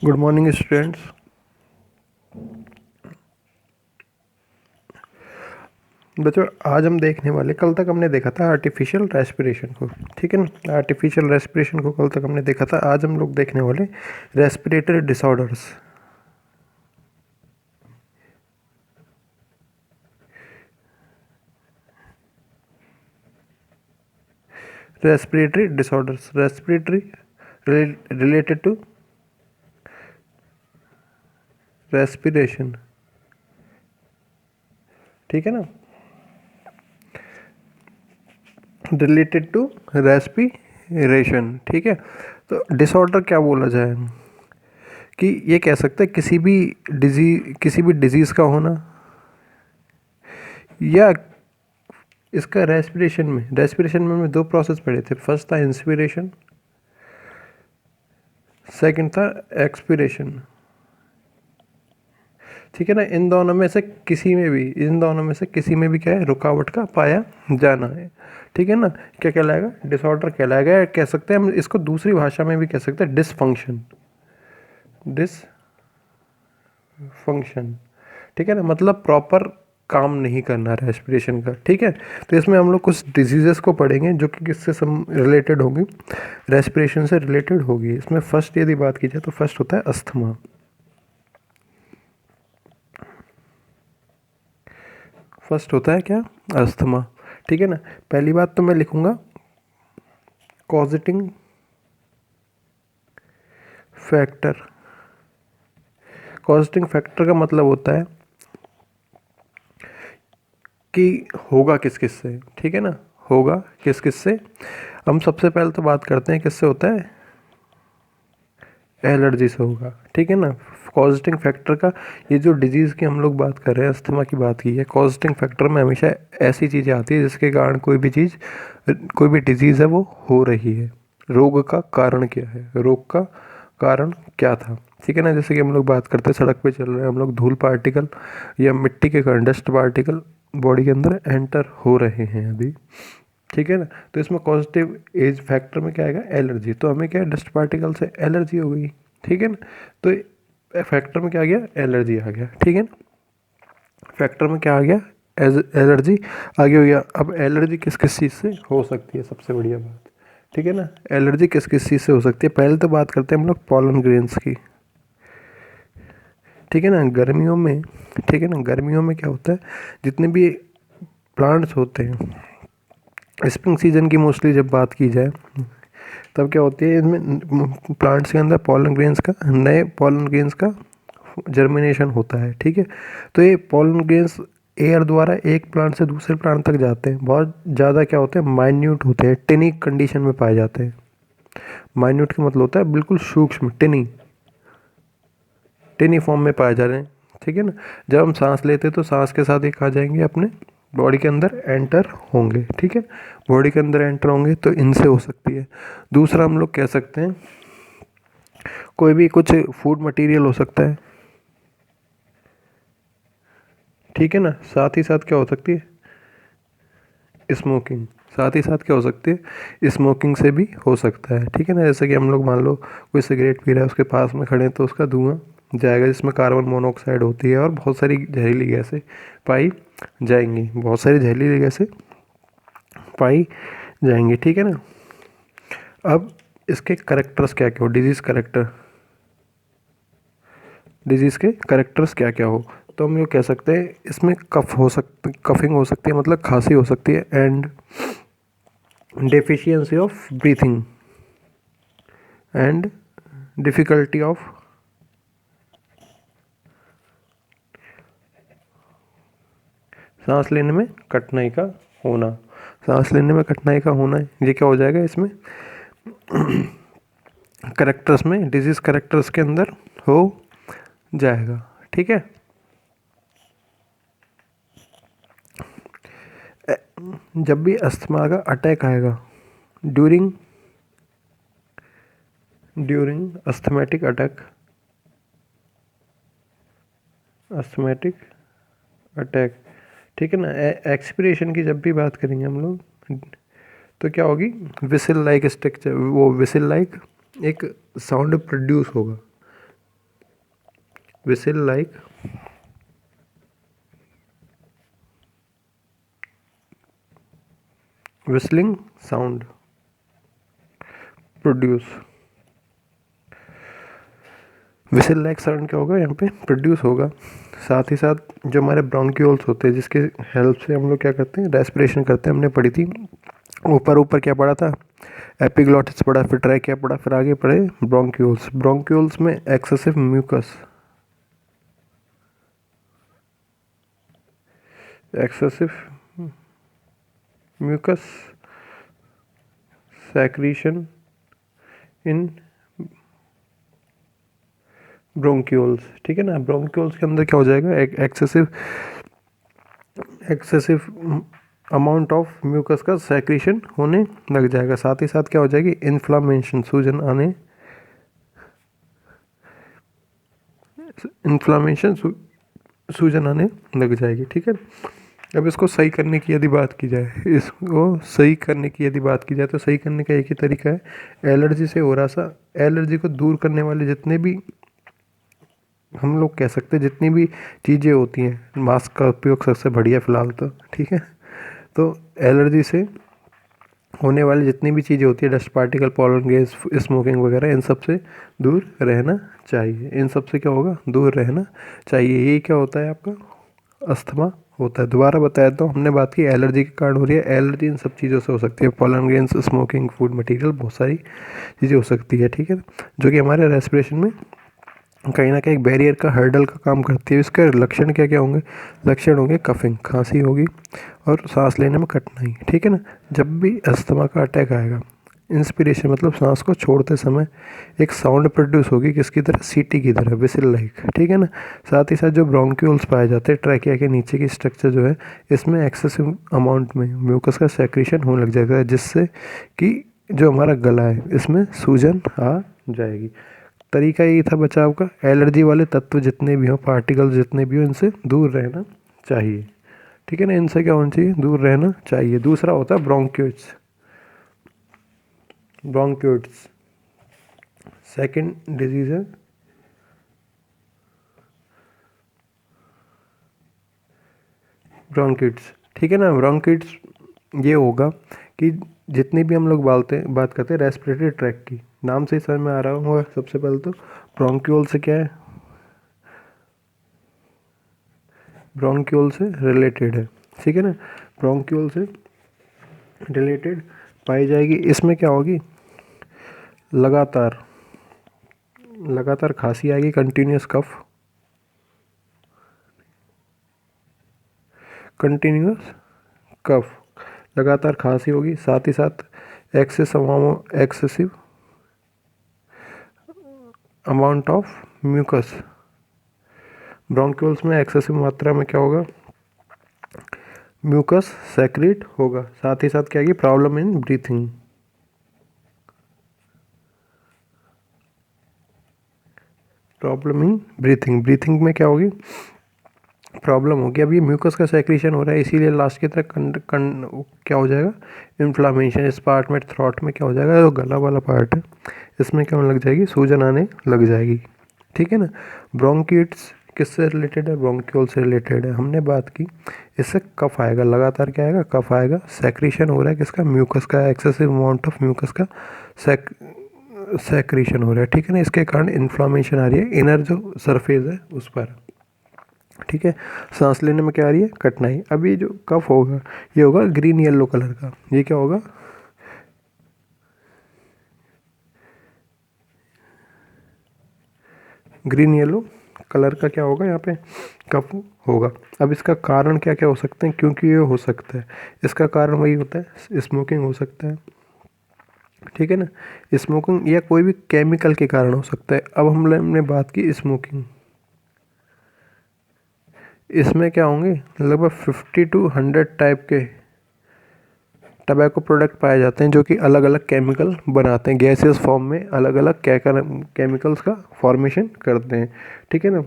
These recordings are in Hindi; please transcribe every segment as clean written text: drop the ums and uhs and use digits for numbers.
Good morning students. बच्चों, आज हम देखने वाले, कल तक हमने देखा था आर्टिफिशियल रेस्पिरेशन को, ठीक है ना। आर्टिफिशियल रेस्पिरेशन को कल तक हमने देखा था। आज हम लोग देखने वाले respiratory disorders. Respiratory disorders, respiratory related to respiration, ठीक है ना, रिलेटेड टू रेस्पिरेशन, ठीक है। तो डिसऑर्डर क्या बोला जाए कि ये कह सकते हैं किसी भी डिजीज़ का होना, या इसका रेस्पिरेशन में हमने दो प्रोसेस पढ़े थे। फर्स्ट था इंस्पिरेशन, सेकंड था एक्सपिरेशन, ठीक है ना। इन दोनों में से किसी में भी क्या है, रुकावट का पाया जाना है, ठीक है ना। क्या कहलाएगा? डिसऑर्डर कहलाएगा। या कह सकते हैं हम इसको दूसरी भाषा में भी कह सकते हैं डिसफंक्शन, ठीक है ना। मतलब प्रॉपर काम नहीं करना रेस्पिरेशन का, ठीक है। तो इसमें हम लोग कुछ डिजीजेस को पढ़ेंगे जो कि किससे रिलेटेड होंगी, रेस्पिरेशन से रिलेटेड होगी। इसमें फर्स्ट यदि बात की जाए तो फर्स्ट होता है अस्थमा। फर्स्ट होता है क्या? अस्थमा, ठीक है ना। पहली बात तो मैं लिखूंगा कॉजिटिंग फैक्टर। कॉजिटिंग फैक्टर का मतलब होता है कि होगा किस किस से, ठीक है ना। होगा किस किस से। हम सबसे पहले तो बात करते हैं किससे होता है, एलर्जी से होगा, ठीक है ना। कॉजिटिंग फैक्टर का, ये जो डिजीज़ की हम लोग बात कर रहे हैं, अस्थमा की बात की है, कॉजिटिंग फैक्टर में हमेशा ऐसी चीज़ें आती है जिसके कारण कोई भी डिजीज़ है वो हो रही है। रोग का कारण क्या है, रोग का कारण क्या था, ठीक है ना। जैसे कि हम लोग बात करते हैं, सड़क पे चल रहे हैं हम लोग, धूल पार्टिकल या मिट्टी के कारण डस्ट पार्टिकल बॉडी के अंदर एंटर हो रहे हैं अभी, ठीक है ना। तो इसमें पॉजिटिव एज फैक्टर में क्या आएगा, एलर्जी। तो हमें क्या है, डस्ट पार्टिकल से एलर्जी हो गई, ठीक है ना। तो फैक्टर में क्या आ गया, एलर्जी आ गया, ठीक है ना। फैक्टर में क्या आ गया, एलर्जी आगे हो गया। अब एलर्जी किस किस चीज़ से हो सकती है, सबसे बढ़िया बात, ठीक है ना। एलर्जी किस किस चीज़ से हो सकती है, पहले तो बात करते हैं हम लोग पॉलन ग्रेन्स की, ठीक है ना। गर्मियों में, ठीक है ना, गर्मियों में क्या होता है, जितने भी प्लांट्स होते हैं, स्प्रिंग सीजन की मोस्टली जब बात की जाए, तब क्या होती है, इसमें प्लांट्स के अंदर नए पॉलन ग्रेन्स का जर्मिनेशन होता है, ठीक है। तो ये पॉलन ग्रेन्स एयर द्वारा एक प्लांट से दूसरे प्लांट तक जाते हैं। बहुत ज़्यादा क्या होते हैं, माइन्यूट होते हैं, टिनी कंडीशन में पाए जाते हैं। माइन्यूट का मतलब होता है बिल्कुल सूक्ष्म, टिनी फॉर्म में पाए जा रहे हैं, ठीक है ना। जब हम सांस लेते हैं तो सांस के साथ ये कहाँ जाएंगे, अपने बॉडी के अंदर एंटर होंगे, ठीक है। बॉडी के अंदर एंटर होंगे तो इनसे हो सकती है। दूसरा हम लोग कह सकते हैं कोई भी कुछ फूड मटेरियल हो सकता है, ठीक है ना। साथ ही साथ क्या हो सकती है, स्मोकिंग। साथ ही साथ क्या हो सकती है, स्मोकिंग से भी हो सकता है, ठीक है ना। जैसे कि हम लोग मान लो कोई सिगरेट पी रहा है, उसके पास में खड़े हैं तो उसका धुआं जाएगा जिसमें कार्बन मोनोऑक्साइड होती है और बहुत सारी जहरीली गैसें पाई जाएंगी, बहुत सारी जहरीली गैसें पाई जाएंगी, ठीक है ना। अब इसके करेक्टर्स क्या क्या हो, डिजीज़ के करेक्टर्स क्या क्या हो, तो हम ये कह सकते हैं इसमें कफिंग हो सकती है, मतलब खांसी हो सकती है, and deficiency of breathing and difficulty of सांस लेने में कठिनाई का होना। सांस लेने में कठिनाई का होना, ये क्या हो जाएगा इसमें करेक्टर्स में, डिजीज़ करेक्टर्स के अंदर हो जाएगा, ठीक है। जब भी अस्थमा का अटैक आएगा, ड्यूरिंग अस्थमेटिक अटैक, ठीक है ना। एक्सपिरेशन की जब भी बात करेंगे हम लोग तो क्या होगी, विसिल लाइक स्ट्रक्चर, वो विसिल लाइक एक साउंड प्रोड्यूस होगा, whistle like whistling sound produce। Whistle like sound क्या होगा यहाँ पे प्रोड्यूस होगा। साथ ही साथ जो हमारे ब्रोंक्यूल्स होते हैं जिसके हेल्प से हम लोग क्या करते हैं रेस्पिरेशन करते हैं, हमने पढ़ी थी ऊपर ऊपर क्या पढ़ा था एपिग्लॉटिस पढ़ा, फिर ट्रैकिया पढ़ा, फिर आगे पढ़े ब्रोंक्यूल्स। ब्रोंक्यूल्स में एक्सेसिव म्यूकस सेक्रीशन इन ब्रोंक्यूल्स, ठीक है ना। ब्रोंक्यूल्स के अंदर क्या हो जाएगा एक एक्सेसिव अमाउंट ऑफ म्यूकस का सेक्रीशन होने लग जाएगा। साथ ही साथ क्या हो जाएगी इन्फ्लामेशन, सूजन आने लग जाएगी, ठीक है। अब इसको सही करने की यदि बात की जाए, तो सही करने का एक ही तरीका है, एलर्जी से हो रहा सा एलर्जी को दूर करने वाले जितने भी हम लोग कह सकते हैं जितनी भी चीज़ें होती हैं, मास्क का उपयोग सबसे बढ़िया फ़िलहाल तो, ठीक है। तो एलर्जी से होने वाली जितनी भी चीज़ें होती है, dust particle, pollen gas, smoking वगैरह, इन सब से दूर रहना चाहिए। इन सब से क्या होगा दूर रहना चाहिए। ये क्या होता है आपका अस्थमा होता है। दोबारा बताया तो हमने बात की एलर्जी के कारण हो रही है। एलर्जी इन सब चीज़ों से हो सकती है, pollen grains, smoking, food material, बहुत सारी चीज़ें हो सकती है, ठीक है, जो कि हमारे रेस्पिरेशन में कहीं ना कहीं एक बैरियर का हर्डल का काम करती है। इसके लक्षण क्या क्या होंगे, लक्षण होंगे कफिंग, खांसी होगी और सांस लेने में कठिनाई, ठीक है ना। जब भी अस्थमा का अटैक आएगा, इंस्पिरेशन मतलब सांस को छोड़ते समय एक साउंड प्रोड्यूस होगी किसकी तरह, सीटी की तरह, विसिल लाइक, ठीक है ना। साथ ही साथ जो ब्रोंक्यूल्स पाए जाते हैं ट्रैकिया के नीचे की स्ट्रक्चर जो है, इसमें एक्सेसिव अमाउंट में म्यूकस का सेक्रीशन होने लग जाएगा, जिससे कि जो हमारा गला है इसमें सूजन आ जाएगी। तरीका यही था बचाव का, एलर्जी वाले तत्व जितने भी हों, पार्टिकल्स जितने भी हों, इनसे दूर रहना चाहिए, ठीक है ना। इनसे क्या होना चाहिए, दूर रहना चाहिए। दूसरा होता है ब्रोंक्यूट्स। सेकंड डिजीज है ब्रोंकिट्स, ठीक है ना। ब्रोंकिट्स ये होगा कि जितनी भी हम लोग बात करते हैं रेस्पिरेटरी ट्रैक की, नाम से ही समझ में आ रहा होगा सबसे पहले तो ब्रोंक्यूल से क्या है, ब्रोंक्यूल से रिलेटेड है, ठीक है ना। ब्रोंक्यूल से रिलेटेड पाई जाएगी। इसमें क्या होगी, लगातार खांसी आएगी, कंटिन्यूस कफ, लगातार खांसी होगी। साथ ही साथ excessive amount of mucus, bronchioles में एक्सेसिव मात्रा में क्या होगा, म्यूकस सेक्रेट होगा। साथ ही साथ क्या होगी, प्रॉब्लम इन ब्रीथिंग, ब्रीथिंग में क्या होगी, प्रॉब्लम होगी। अब ये म्यूकस का सेक्रेशन हो रहा है, इसीलिए लास्ट की तरफ क्या हो जाएगा, इन्फ्लामेशन। इस पार्ट में थ्रोट में क्या हो जाएगा, जो गला वाला पार्ट है इसमें क्या होने लग जाएगी, सूजन आने लग जाएगी, ठीक है ना। ब्रोंकिट्स किससे रिलेटेड है, ब्रोंक्यूल से रिलेटेड है। हमने बात की इससे कफ आएगा, लगातार क्या आएगा, कफ आएगा। सेक्रेशन हो रहा है किसका, म्यूकस का, एक्सेसिव अमाउंट ऑफ म्यूकस का सेक्रेशन हो रहा है, ठीक है ना। इसके कारण इन्फ्लामेशन आ रही है इनर जो सरफेस है उस पर, ठीक है। सांस लेने में क्या आ रही है, कठिनाई। अब ये जो कफ होगा ये होगा ग्रीन येलो कलर का, ये क्या होगा, ग्रीन येलो कलर का क्या होगा, यहाँ पे कफ होगा। अब इसका कारण क्या क्या हो सकते हैं, क्योंकि ये हो सकता है, इसका कारण वही होता है, स्मोकिंग हो सकता है, ठीक है ना। स्मोकिंग या कोई भी केमिकल के कारण हो सकता है। अब हमने बात की स्मोकिंग, इसमें क्या होंगे, लगभग 50 to 100 टाइप के टबैको प्रोडक्ट पाए जाते हैं जो कि अलग अलग केमिकल बनाते हैं, गैसेस फॉर्म में अलग अलग केमिकल्स का फॉर्मेशन करते हैं, ठीक है ना।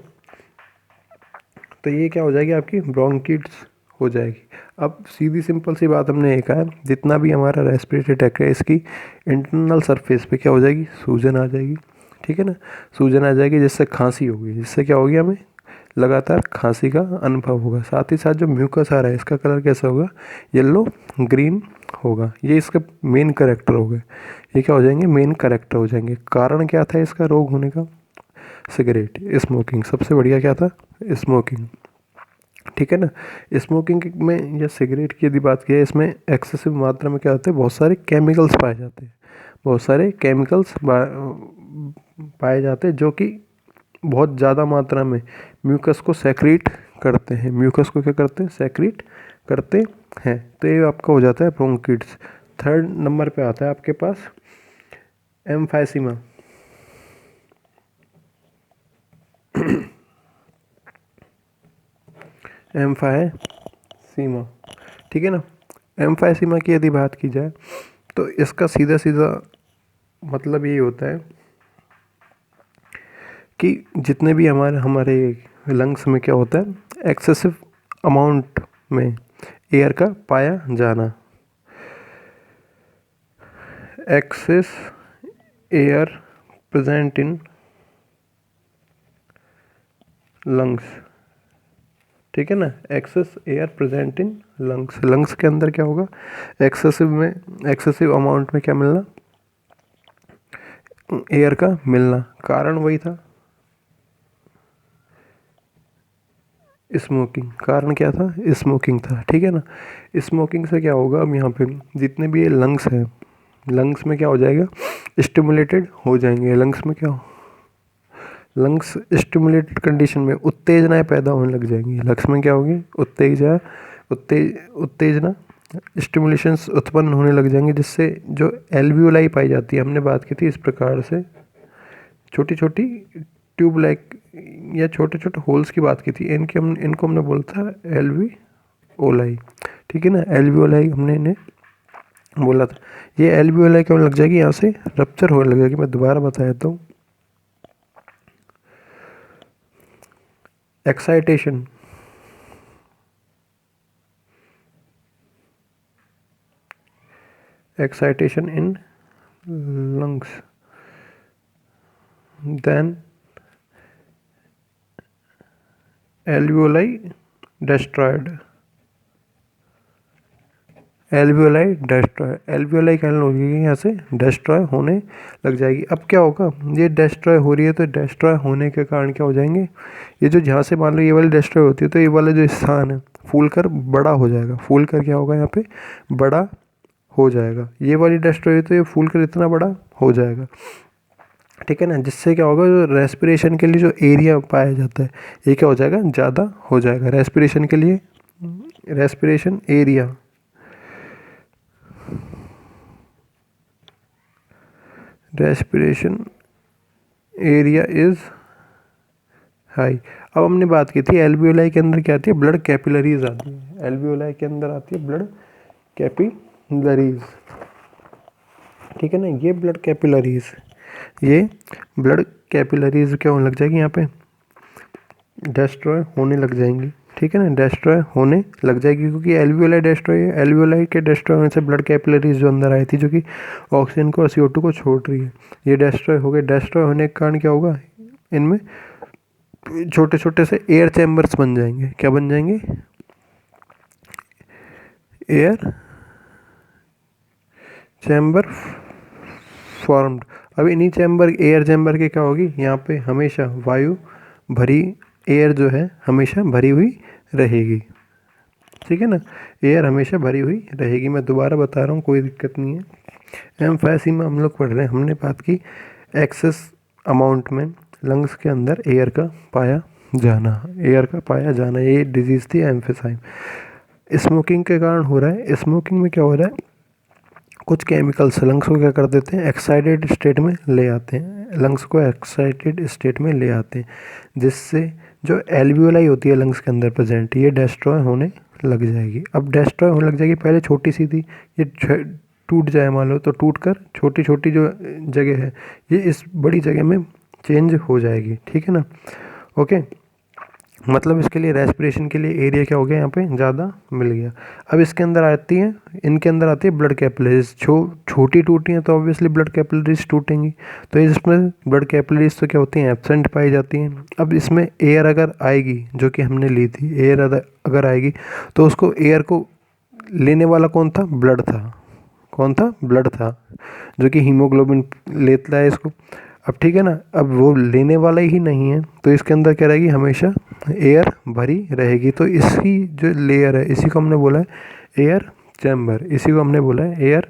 तो ये क्या हो जाएगी, आपकी ब्रोंकिट्स हो जाएगी। अब सीधी सिंपल सी बात हमने एक है, जितना भी हमारा रेस्पिरेटरी ट्रैक्ट है इसकी इंटरनल सरफेस पे क्या हो जाएगी, सूजन आ जाएगी, ठीक है ना, सूजन आ जाएगी जिससे खांसी होगी, जिससे क्या होगी, हमें लगातार खांसी का अनुभव होगा। साथ ही साथ जो म्यूकस आ रहा है इसका कलर कैसा होगा, येलो ग्रीन होगा। ये इसका मेन करेक्टर हो गए, ये क्या हो जाएंगे, मेन करेक्टर हो जाएंगे। कारण क्या था इसका रोग होने का, सिगरेट, स्मोकिंग। सबसे बढ़िया क्या था, स्मोकिंग, ठीक है ना। स्मोकिंग में या सिगरेट की यदि बात की है, इसमें एक्सेसिव मात्रा में क्या होता है, बहुत सारे केमिकल्स पाए जाते हैं, बहुत सारे केमिकल्स पाए जाते हैं जो कि बहुत ज़्यादा मात्रा में म्यूकस को सेक्रीट करते हैं। म्यूकस को क्या करते हैं, सेक्रीट करते हैं। तो ये आपका हो जाता है ब्रोंकिट्स। थर्ड नंबर पे आता है आपके पास एम्फाइसीमा। एम्फाइसीमा, ठीक है ना। एम्फाइसीमा की यदि बात की जाए तो इसका सीधा सीधा मतलब यही होता है कि जितने भी हमारे लंग्स में क्या होता है, एक्सेसिव अमाउंट में एयर का पाया जाना, excess air present in lungs, ठीक है ना। Excess air present in lungs, lungs के अंदर क्या होगा, एक्सेसिव अमाउंट में क्या मिलना, एयर का मिलना। कारण वही था, स्मोकिंग। कारण क्या था, स्मोकिंग था, ठीक है ना। स्मोकिंग से क्या होगा, अब यहाँ पे जितने भी ये लंग्स हैं, लंग्स में क्या हो जाएगा, स्टिमुलेटेड हो जाएंगे। लंग्स में क्या हो, लंग्स स्टिमुलेटेड कंडीशन में उत्तेजनाएं पैदा होने लग जाएंगी। लंग्स में क्या होगी, उत्तेजना स्टिमुलेशंस उत्पन्न होने लग जाएंगे, जिससे जो एल्वियोलाई पाई जाती है, हमने बात की थी इस प्रकार से छोटी छोटी ट्यूब लाइक या छोटे छोटे होल्स की बात की थी, इनको हमने बोला था एल्वियोलाई, ठीक है ना। एल्वियोलाई हमने इन्हें बोला था। ये एल्वियोलाई क्यों लग जाएगी, यहाँ से रप्चर होने लग जाएगी। मैं दोबारा बता देता हूँ। Excitation, excitation in lungs, then alveoli destroyed, alveoli destroy, alveoli क्या होगी, यहाँ से डिस्ट्रॉय होने लग जाएगी। अब क्या होगा, ये डिस्ट्रॉय हो रही है तो डिस्ट्रॉय होने के कारण क्या हो जाएंगे, ये जो जहाँ से मान लो ये वाली डिस्ट्रॉय होती है तो ये वाला जो स्थान है फूल कर बड़ा हो जाएगा। फूल कर क्या होगा, यहाँ पे बड़ा हो जाएगा। ये वाली डिस्ट्रॉय हुई तो ये फूल कर इतना बड़ा हो जाएगा, ठीक है ना। जिससे क्या होगा, जो रेस्पिरेशन के लिए जो एरिया पाया जाता है ये क्या हो जाएगा, ज़्यादा हो जाएगा। रेस्पिरेशन के लिए respiration area, respiration area is high. अब हमने बात की थी एल्वियोलाई के अंदर क्या आती है, ब्लड कैपिलरीज आती है। एल्वियोलाई के अंदर आती है ब्लड कैपिलरीज, ठीक है ना। ये ब्लड कैपिलरीज, ये ब्लड कैपिलरीज क्या होने लग जाएगी, यहाँ पे डिस्ट्रॉय होने लग जाएंगी, ठीक है ना। डिस्ट्रॉय होने लग जाएगी क्योंकि एल्वियोलाई डिस्ट्रॉय है। एल्वियोलाई के डिस्ट्रॉय होने से ब्लड कैपिलरीज जो अंदर आई थी, जो कि ऑक्सीजन को और CO2 को छोड़ रही है, ये डिस्ट्रॉय हो गए। डिस्ट्रॉय होने के कारण क्या होगा, इनमें छोटे छोटे से एयर चैम्बर्स बन जाएंगे। क्या बन जाएंगे, एयर चैम्बर फॉर्म्ड। अब इन्हीं एयर चैम्बर के क्या होगी, यहाँ पे हमेशा वायु भरी, एयर जो है हमेशा भरी हुई रहेगी, ठीक है ना। एयर हमेशा भरी हुई रहेगी। मैं दोबारा बता रहा हूँ, कोई दिक्कत नहीं है। एम्फाइसीमा हम लोग पढ़ रहे हैं, हमने बात की एक्सेस अमाउंट में लंग्स के अंदर एयर का पाया जाना, एयर का पाया जाना, ये डिजीज़ थी एम्फाइसीमा। स्मोकिंग के कारण हो रहा है। स्मोकिंग में क्या हो रहा है, कुछ केमिकल्स लंग्स को क्या कर देते हैं, एक्साइटेड स्टेट में ले आते हैं, लंग्स को एक्साइटेड स्टेट में ले आते हैं, जिससे जो एल्वियोलाई होती है लंग्स के अंदर प्रेजेंट, ये डिस्ट्रॉय होने लग जाएगी। अब डिस्ट्रॉय होने लग जाएगी, पहले छोटी सी थी, ये टूट जाए मान लो तो टूट कर छोटी छोटी जो जगह है ये इस बड़ी जगह में चेंज हो जाएगी, ठीक है ना। ओके, मतलब इसके लिए रेस्पिरेशन के लिए एरिया क्या हो गया यहाँ पे ज़्यादा मिल गया। अब इसके अंदर आती है, इनके अंदर आती है ब्लड कैपिलरीज। छोटी टूटी हैं तो ऑब्वियसली ब्लड कैपिलरीज टूटेंगी, तो इसमें ब्लड कैपिलरीज तो क्या होती हैं, एब्सेंट पाई जाती हैं। अब इसमें एयर अगर आएगी, जो कि हमने ली थी, एयर अगर आएगी तो उसको, एयर को लेने वाला कौन था, ब्लड था। कौन था, ब्लड था, जो कि हीमोग्लोबिन लेता है इसको। अब ठीक है ना, अब वो लेने वाला ही नहीं है तो इसके अंदर क्या रहेगी, हमेशा एयर भरी रहेगी। तो इसकी जो लेयर है, इसी को हमने बोला है एयर चैम्बर, इसी को हमने बोला है एयर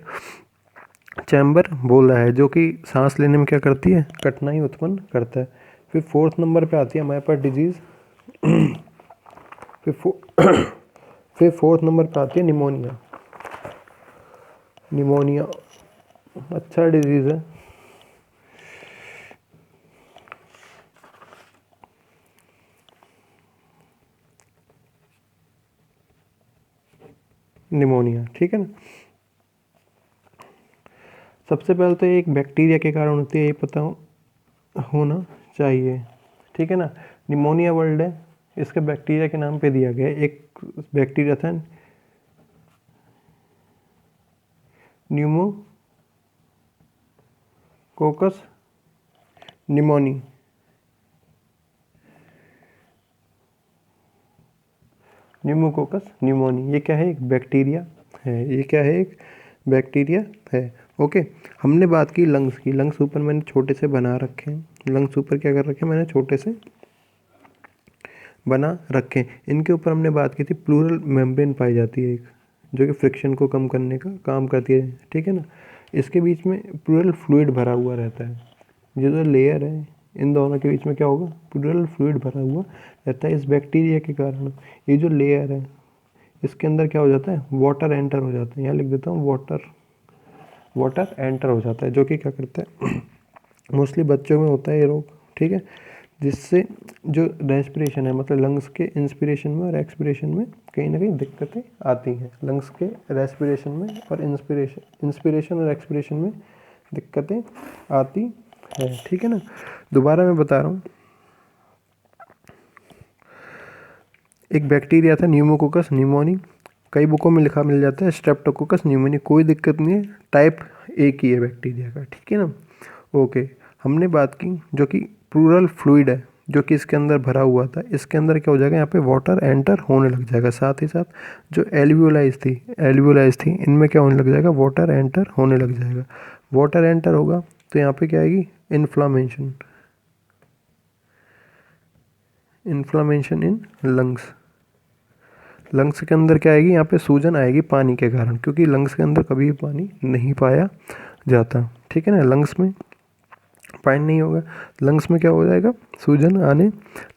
चैम्बर बोला है, जो कि सांस लेने में क्या करती है, कठिनाई उत्पन्न करता है। फिर फोर्थ नंबर पे आती है हमारे पास डिजीज़। फिर फिर फोर्थ नंबर पे आती है निमोनिया। निमोनिया अच्छा डिजीज़ है। निमोनिया, ठीक है ना। सबसे पहले तो एक बैक्टीरिया के कारण होती है, ये पता होना चाहिए, ठीक है ना। निमोनिया वर्ड है, इसके बैक्टीरिया के नाम पे दिया गया है। एक बैक्टीरिया था न्यूमोकोकस निमोनी। न्यूमोकोकस निमोनी, ये क्या है, एक बैक्टीरिया है। ये क्या है, एक बैक्टीरिया है। ओके, हमने बात की लंग्स की। लंग्स ऊपर मैंने छोटे से बना रखे हैं। लंग्स ऊपर क्या कर रखे हैं, मैंने छोटे से बना रखे हैं। इनके ऊपर हमने बात की थी, प्लूरल मेम्ब्रेन पाई जाती है एक, जो कि फ्रिक्शन को कम करने का काम करती है, ठीक है ना। इसके बीच में प्लूरल फ्लूइड भरा हुआ रहता है। ये जो लेयर है, इन दोनों के बीच में क्या होगा, प्लूरल फ्लूइड भरा हुआ रहता है। इस बैक्टीरिया के कारण ये जो लेयर है, इसके अंदर क्या हो जाता है, वाटर एंटर हो जाता है। यहाँ लिख देता हूँ, वाटर एंटर हो जाता है, जो कि क्या करता है, मोस्टली बच्चों में होता है ये रोग, ठीक है। जिससे जो रेस्पिरेशन है, मतलब लंग्स के इंस्पिरेशन में और एक्सपिरेशन में कहीं ना कहीं दिक्कतें आती हैं। लंग्स के रेस्पिरेशन में और इंस्पिरेशन और एक्सपिरेशन में दिक्कतें आती है, ठीक है ना। दोबारा मैं बता रहा हूँ, एक बैक्टीरिया था न्यूमोकोकस निमोनी, कई बुकों में लिखा मिल जाता है स्ट्रेप्टोकोकस न्यूमोनी, कोई दिक्कत नहीं है, टाइप ए की है बैक्टीरिया का, ठीक है ना। ओके, हमने बात की जो कि प्लूरल फ्लूइड है, जो कि इसके अंदर भरा हुआ था। इसके अंदर क्या हो जाएगा, यहाँ पे वाटर एंटर होने लग जाएगा। साथ ही साथ जो एल्वियोलाइज थी, इनमें क्या होने लग जाएगा, वाटर एंटर होने लग जाएगा। वाटर एंटर होगा तो यहाँ पे क्या आएगी, इन्फ्लामेशन इन लंग्स। लंग्स के अंदर क्या आएगी, यहाँ पे सूजन आएगी पानी के कारण, क्योंकि लंग्स के अंदर कभी भी पानी नहीं पाया जाता, ठीक है ना। लंग्स में पानी नहीं होगा, लंग्स में क्या हो जाएगा, सूजन आने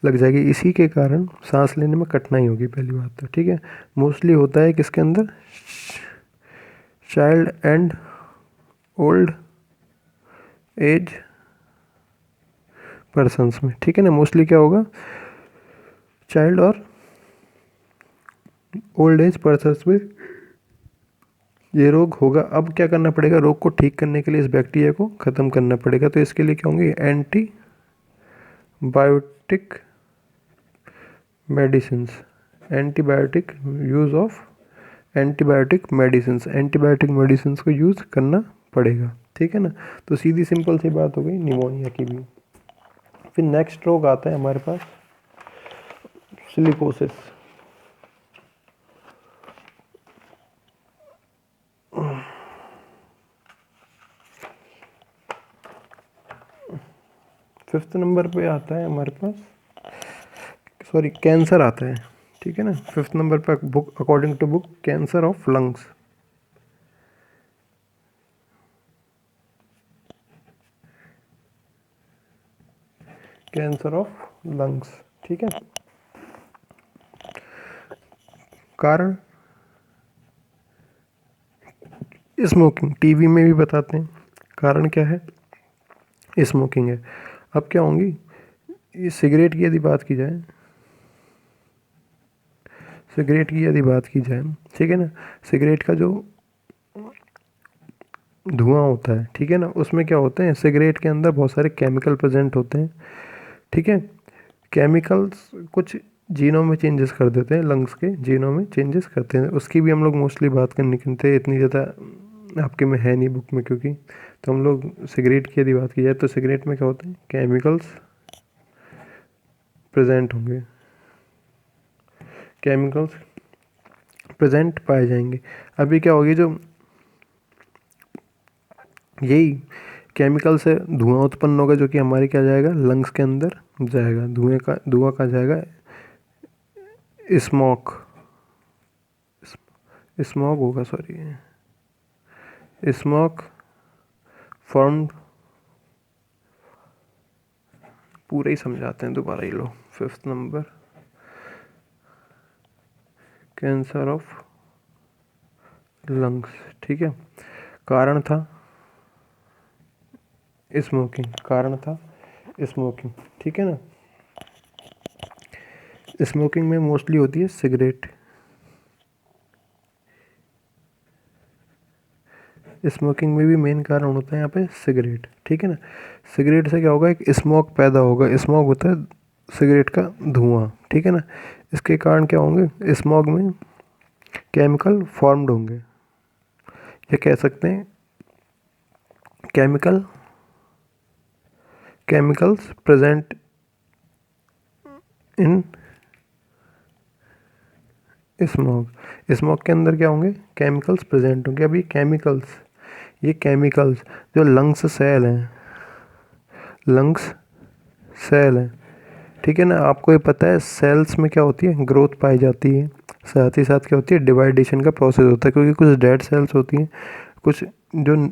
लग जाएगी। इसी के कारण सांस लेने में कठिनाई होगी, पहली बात तो, ठीक है। मोस्टली होता है किसके अंदर, child and old age persons में, ठीक है ना। मोस्टली क्या होगा, चाइल्ड और ओल्ड एज पर्सन्स में ये रोग होगा। अब क्या करना पड़ेगा, रोग को ठीक करने के लिए इस बैक्टीरिया को ख़त्म करना पड़ेगा। तो इसके लिए क्या होंगे, antibiotic medicine, antibiotic use of antibiotic medicine को यूज़ करना पड़ेगा, ठीक है ना। तो सीधी सिंपल सी बात हो गई निमोनिया की भी। फिर नेक्स्ट रोग आता है हमारे पास सिलिकोसिस। फिफ्थ नंबर पे आता है हमारे पास, सॉरी, कैंसर आता है, ठीक है ना। फिफ्थ नंबर पर book, according to book, cancer of lungs. Cancer of lungs, ठीक है। कारण स्मोकिंग, टीवी में भी बताते हैं, कारण क्या है, स्मोकिंग है। अब क्या होंगी, ये सिगरेट की यदि बात की जाए, ठीक है ना, सिगरेट का जो धुआं होता है, ठीक है ना, उसमें क्या होते हैं, सिगरेट के अंदर बहुत सारे केमिकल प्रेजेंट होते हैं, ठीक है। केमिकल्स कुछ जीनोम में चेंजेस कर देते हैं, लंग्स के जीनोम में चेंजेस करते हैं। उसकी भी हम लोग मोस्टली बात करने के इतनी ज़्यादा आपके में है नहीं बुक में, क्योंकि तो हम लोग सिगरेट की यदि बात की जाए तो सिगरेट में क्या होते हैं, केमिकल्स प्रेजेंट होंगे, केमिकल्स प्रेजेंट पाए जाएंगे। अभी क्या होगी, जो यही केमिकल से धुआं उत्पन्न होगा जो कि हमारे क्या जाएगा, लंग्स के अंदर जाएगा। धुआं का जाएगा स्मोक, स्मोक होगा, सॉरी स्मोक फॉर्म। पूरे ही समझाते हैं दोबारा, ये लो 5th number, cancer of lungs. ठीक है, कारण था स्मोकिंग, कारण था स्मोकिंग। ठीक है ना, स्मोकिंग में मोस्टली होती है सिगरेट, स्मोकिंग में भी मेन कारण होता है यहाँ पे सिगरेट। ठीक है ना, सिगरेट से क्या होगा, एक स्मोक पैदा होगा, स्मोक होता है सिगरेट का धुआं। ठीक है ना, इसके कारण क्या होंगे, स्मोक में केमिकल फॉर्म्ड होंगे, या कह सकते हैं chemicals present in smoke. Smoke के अंदर क्या होंगे, केमिकल्स प्रेजेंट होंगे। अभी ये केमिकल्स जो लंग्स सेल हैं, लंग्स सेल हैं, ठीक है ना, आपको ये पता है सेल्स में क्या होती है, ग्रोथ पाई जाती है, साथ ही साथ क्या होती है, डिवाइडेशन का प्रोसेस होता है, क्योंकि कुछ डेड सेल्स होती हैं, कुछ जो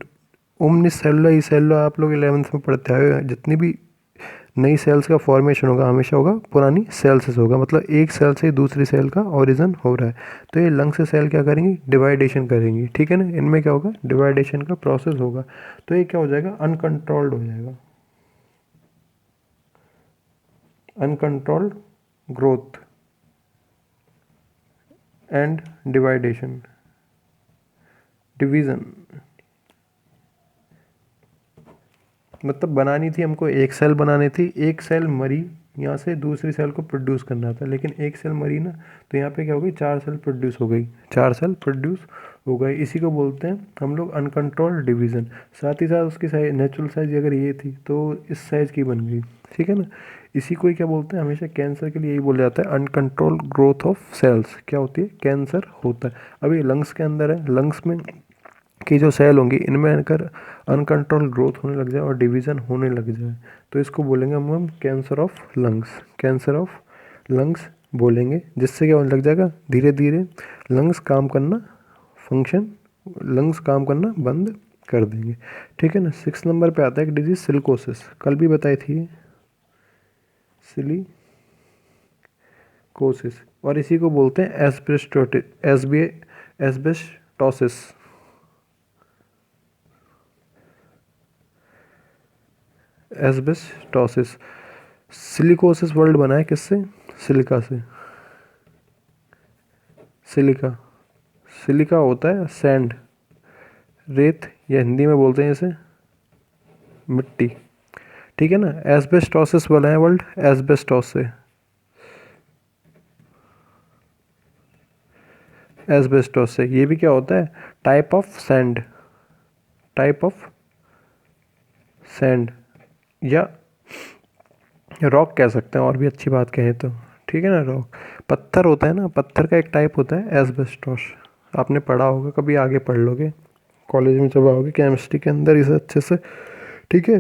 उम्नी सेल्युलर आप लोग 11th में पढ़ते आए हैं, जितनी भी नई सेल्स का फॉर्मेशन होगा हमेशा होगा पुरानी सेल से होगा, मतलब एक सेल से दूसरी सेल का ओरिजिन हो रहा है। तो ये लंग से सेल क्या करेंगी, डिवाइडेशन करेंगी। ठीक है ना, इनमें क्या होगा, डिवाइडेशन का प्रोसेस होगा, तो ये क्या हो जाएगा, अनकंट्रोल्ड हो जाएगा, uncontrolled growth and divideation, division. मतलब बनानी थी हमको, एक सेल बनानी थी, एक सेल मरी, यहाँ से दूसरी सेल को प्रोड्यूस करना था, लेकिन एक सेल मरी ना, तो यहाँ पे क्या हो गई, 4 सेल प्रोड्यूस हो गई, 4 सेल प्रोड्यूस हो गई। इसी को बोलते हैं हम लोग अनकंट्रोल्ड डिवीज़न। साथ ही साथ उसकी साइज, नेचुरल साइज अगर ये थी तो इस साइज़ की बन गई। ठीक है ना, इसी को ही क्या बोलते हैं, हमेशा कैंसर के लिए यही बोला जाता है, अनकंट्रोल ग्रोथ ऑफ सेल्स क्या होती है, कैंसर होता है। अभी लंग्स के अंदर है, लंग्स में की जो सेल होंगी इनमें अगर अनकंट्रोल ग्रोथ होने लग जाए और डिवीज़न होने लग जाए तो इसको बोलेंगे हम cancer of lungs, cancer of lungs बोलेंगे। जिससे क्या होने लग जाएगा, धीरे धीरे लंग्स काम करना, फंक्शन, लंग्स काम करना बंद कर देंगे। ठीक है ना, 6 नंबर पे आता है एक डिजीज सिलिकोसिस, कल भी बताई थी सिलिकोसिस, और इसी को बोलते हैं एस्बेस्टोसिस। एस्बेस्टोसिस, सिलिकोसिस वर्ड बना है किससे, सिलिका से, सिलिका, सिलिका होता है सैंड, रेत, या हिंदी में बोलते हैं इसे मिट्टी। ठीक है ना, एस्बेस्टोसिस बना है वर्ड एस्बेस्टोस से, एस्बेस्टोस से। ये भी क्या होता है, type of sand, type of sand या रॉक कह सकते हैं, और भी अच्छी बात कहें तो। ठीक है ना, रॉक पत्थर होता है ना, पत्थर का एक टाइप होता है एस्बेस्टोस, आपने पढ़ा होगा, कभी आगे पढ़ लोगे कॉलेज में जब आओगे केमिस्ट्री के अंदर इसे अच्छे से। ठीक है,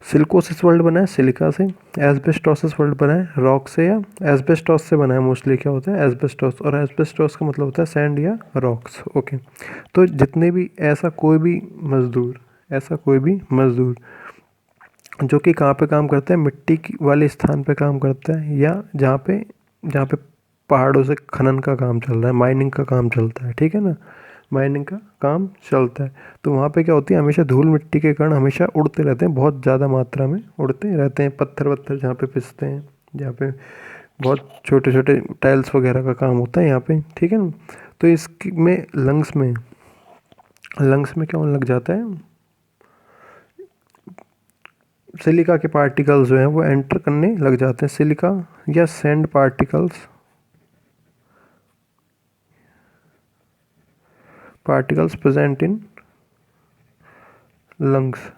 सिलिकोसिस वर्ल्ड बना है सिलिका से, एस्बेस्टोसिस वर्ल्ड बना है रॉक से या एस्बेस्टोस से बना है। मोस्टली क्या होता है, एस्बेस्टोस, और एस्बेस्टोस का मतलब होता है सैंड या रॉक्स। ओके, तो जितने भी ऐसा कोई भी मजदूर जो कि कहाँ पे काम करता है, मिट्टी की वाले स्थान पे काम करता है, या जहाँ पे पहाड़ों से खनन का काम चल रहा है, माइनिंग का काम चलता है। ठीक है ना, माइनिंग का काम चलता है, तो वहाँ पे क्या होती है, हमेशा धूल मिट्टी के कण हमेशा उड़ते रहते हैं, बहुत ज़्यादा मात्रा में उड़ते रहते हैं। पत्थर वत्थर जहाँ पे पिसते हैं, जहाँ पे बहुत छोटे छोटे टाइल्स वगैरह का काम होता है यहाँ पे। ठीक है ना, तो इसमें लंग्स में क्या होने लग जाता है, सिलिका के पार्टिकल्स जो हैं वो एंटर करने लग जाते हैं। सिलिका या sand particles present in lungs.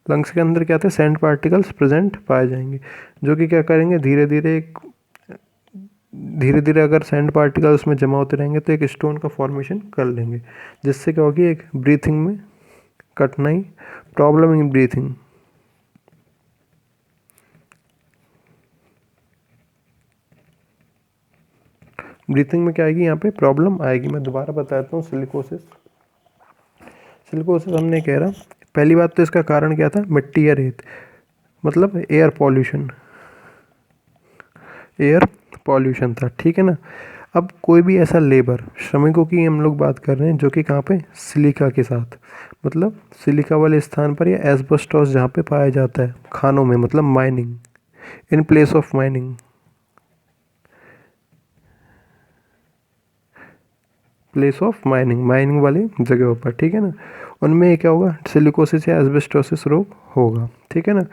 Lungs के अंदर क्या थे, सैंड पार्टिकल्स प्रेजेंट पाए जाएंगे, जो कि क्या करेंगे, धीरे धीरे अगर सैंड पार्टिकल्स में जमा होते रहेंगे तो एक स्टोन का फॉर्मेशन कर लेंगे, जिससे क्या होगी, एक ब्रीथिंग में कठिनाई, प्रॉब्लम इन ब्रीथिंग। ब्रीथिंग में क्या आएगी, यहाँ पे प्रॉब्लम आएगी। मैं दोबारा बताता हूँ, सिलिकोसिस हमने कह रहा, पहली बात तो इसका कारण क्या था, मिट्टी या रेत, मतलब एयर पॉल्यूशन था, ठीक है ना। अब कोई भी ऐसा लेबर, श्रमिकों की हम लोग बात कर रहे हैं जो कि कहाँ पे, सिलिका के साथ, मतलब सिलिका वाले स्थान पर, या एस्बेस्टॉस जहाँ पे पाया जाता है खानों में, मतलब mining, in place of mining, mining वाली जगहों पर, ठीक है ना, उनमें क्या होगा, सिलिकोसिस या एस्बेस्टोसिस रोग होगा, ठीक है ना।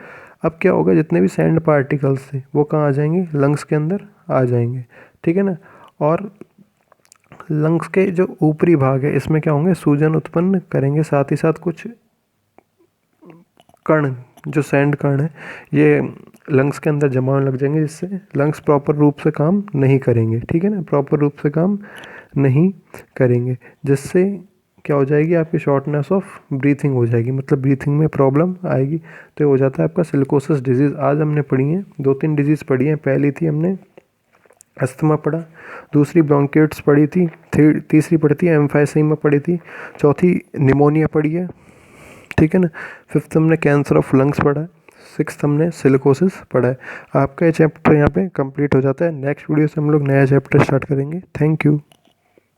अब क्या होगा, जितने भी सैंड पार्टिकल्स थे वो कहाँ आ जाएंगे, लंग्स के अंदर आ जाएंगे, ठीक है ना। और लंग्स के जो ऊपरी भाग है इसमें क्या होंगे, सूजन उत्पन्न करेंगे, साथ ही साथ कुछ कण, जो सैंड कण है, ये लंग्स के अंदर जमा होने लग जाएंगे, जिससे लंग्स प्रॉपर रूप से काम नहीं करेंगे, ठीक है ना, प्रॉपर रूप से काम नहीं करेंगे, जिससे क्या हो जाएगी, आपकी शॉर्टनेस ऑफ ब्रीथिंग हो जाएगी, मतलब ब्रीथिंग में प्रॉब्लम आएगी। तो ये हो जाता है आपका सिलिकोसिस डिजीज़। आज हमने पढ़ी है 2-3 डिजीज़ पढ़ी हैं। पहली थी हमने अस्थमा पढ़ा, दूसरी ब्रोंकिट्स पढ़ी थी, तीसरी पढ़ी थी एम्फाइसीमा पढ़ी थी, चौथी निमोनिया पढ़ी है, ठीक है ना। फिफ्थ हमने कैंसर ऑफ लंग्स पढ़ा है, सिक्स्थ हमने सिलिकोसिस पढ़ा है। आपका ये चैप्टर यहाँ पे कंप्लीट हो जाता है। नेक्स्ट वीडियो से हम लोग नया चैप्टर स्टार्ट करेंगे। Thank you.